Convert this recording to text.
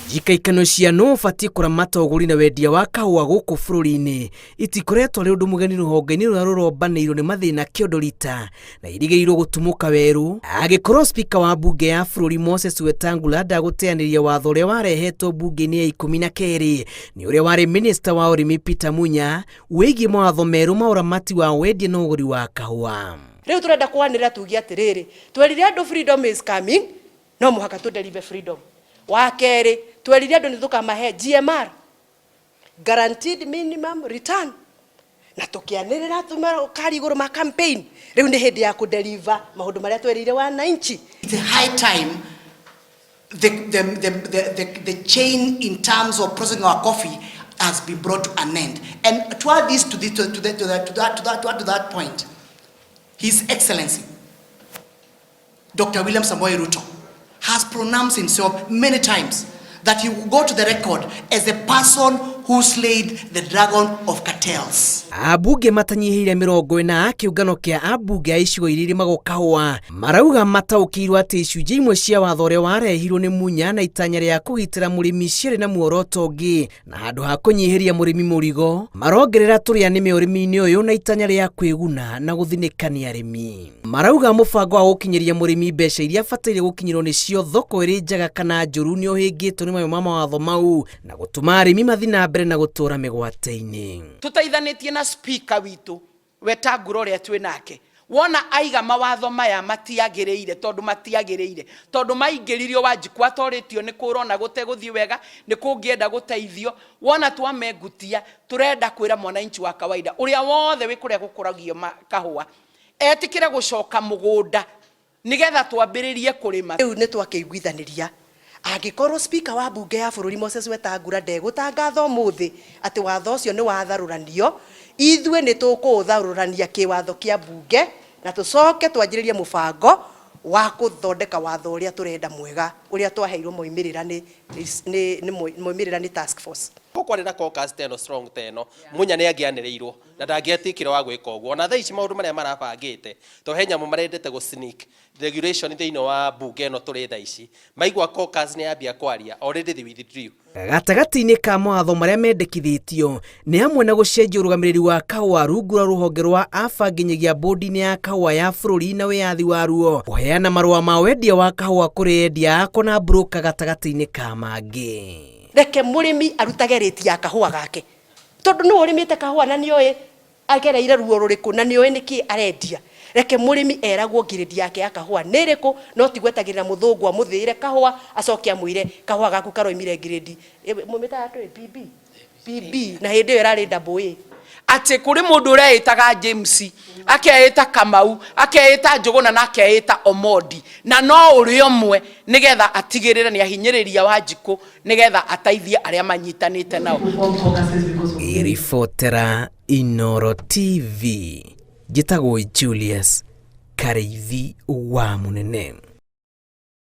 Jikaikano cia no bati kuramata ũgũri na wendia wa kahũa gũkũ bũrũri-inĩ itikoretwo rĩ ũndũ mũgeni rũhonge-inĩ rũrĩa rũrombanĩirwo nĩ mathĩna kĩondorita na irigĩirwo gũtumũka werũ, agĩkorwo spika wa mbunge ya bũrũri Moses Wetangula ndagũteanĩria watho ũrĩa warehetwo mbunge-inĩ ya 12 nĩ ũrĩa warĩ minista wa ũrĩmi Peter Munya wĩgiĩ mawatho merũ ma ũramati wa wendia na ũgũri wa kahũa. Rĩu tũrenda kwanĩra tuge atĩrĩrĩ, twerire andũ freedom is coming, no mũhaka tu deliver freedom. Wa kerĩ, twerire andũ nĩtũkamahe GMR, guaranteed minimum return, na tũkĩanĩrĩra kari igũrũ ma campaign. Rĩu nĩ hĩndĩ ya kũdeliver maũndũ marĩa twerire wananchi. It's a high time the chain in terms of processing our coffee has been brought to an end. And to add this to that point, His Excellency Dr. William Samoei Ruto has pronounced himself many times that he will go to the record as the person who slayed the dragon of cartels. Abunge matanyihĩire 40 kĩũngano kĩa abunge a icigo iria irĩmagwo kahũa marauga mataũkĩirwo atĩ icunjĩ imwe cia watho ũrĩa warehirwo nĩ Munya na itanya rĩa kũgitĩra mũrĩmi ciarĩ na muoroto ũngĩ, na handũ ha kũnyihĩria mũrĩmi mũrigo marongerera tũrĩa nĩme ũrĩmi-inĩ ũyũ na itanya rĩa kwĩguna na gũthinĩkania arĩmi. Marauga mũbango wa gũkinyĩria mũrĩmi mbeca iria abataire gũkinyĩrwo nĩcio thoko ĩrĩ njega kana njũru nĩ ũhĩngĩtwo nĩ mamwe ma mawatho mau na gũtũma arĩmi mathiĩ na mbere na gũtũra mĩgwate-inĩ. Tũteithanĩtie na speaker witũ Wetangula ũrĩa twĩ nake, wona aiga mawatho maya matiagĩrĩire tondũ maingĩririo Wanjiku atorĩtio nĩ kũrona gũtegũthiĩ wega nĩ kũngĩenda gũteithio, wona twamengutia turenda kwĩra mwananchi wa kawaida ũrĩa wothe wĩ kũrĩa gũkũragio kahũa etikĩre gũcoka mũgũnda nĩgetha twambĩrĩrie kũrĩma. Rĩu nĩ twakĩiguithanĩria angĩkorwo spika wa mbunge ya bũrũri Moses Wetangula ndegũtangatha ũmũthĩ atĩ watho ũcio nĩ watharũranio, ithuĩ nĩ tũkũũtharũrania kĩwatho kĩa mbunge na tũcoke twanjĩrĩrie mũbango wa gũthondeka watho ũrĩa tũrenda mwega ũrĩa twaheirwo moimĩrĩra nĩ task force. Gũkwarĩ na caucus teno strong teno Munya nĩ angĩanĩrĩirwo na ndangĩetĩkĩra wa gwĩka ũguo. Ona thaa ici maũndũ marĩa marabangĩte to he nyamũ marendete gũ sneak regulation thĩinĩ wa mbunge ĩno tũrĩ thaa ici, maigua caucus nĩ yambia kwaria already they withdrew. Gatagatĩ-inĩ ka mawatho marĩa mendekithĩtio nĩ hamwe na gũcenjia ũrũgamĩrĩri wa kahũa rungu rwa rũhonge rwa AFA nginyagia bodi-inĩ ya kahũa ya bũrũri na wĩyathi waruo, kũheana marũa ma wendia wa kahũa kũrĩ endia ako na broker gatagatĩ-inĩ ka mangĩ. Reke mũrĩmi arutage rĩti ya kahũa gake tondũ nĩ ũrĩmĩte kahũa na nĩoĩ agereire ruo rũrĩkũ na nĩoĩ nĩkĩ arendia. Reke mũrĩmi eragwo ngirĩndi yake ya kahũa nĩ ĩrĩkũ, no tigwetagĩrĩra mũthũngũ amũthĩire kahũa acoke amwĩre kahũa gaku karoimire ngirĩndi mũmĩtaga PB na hĩndĩ ĩyo ĩrarĩ AA. Atĩ kũrĩ mũndũ ũreĩtaga James akeĩta Kamau akeĩta Njũgũna na akeĩta Omondi na no ũrĩ ũmwe nĩgetha atigĩrĩre nĩ ahinyĩrĩria Wanjiku nĩgetha ateithie arĩa manyitanĩte nao. Iribotera Inooro TV njĩtagwo Julius Kareithi wa Mũnene.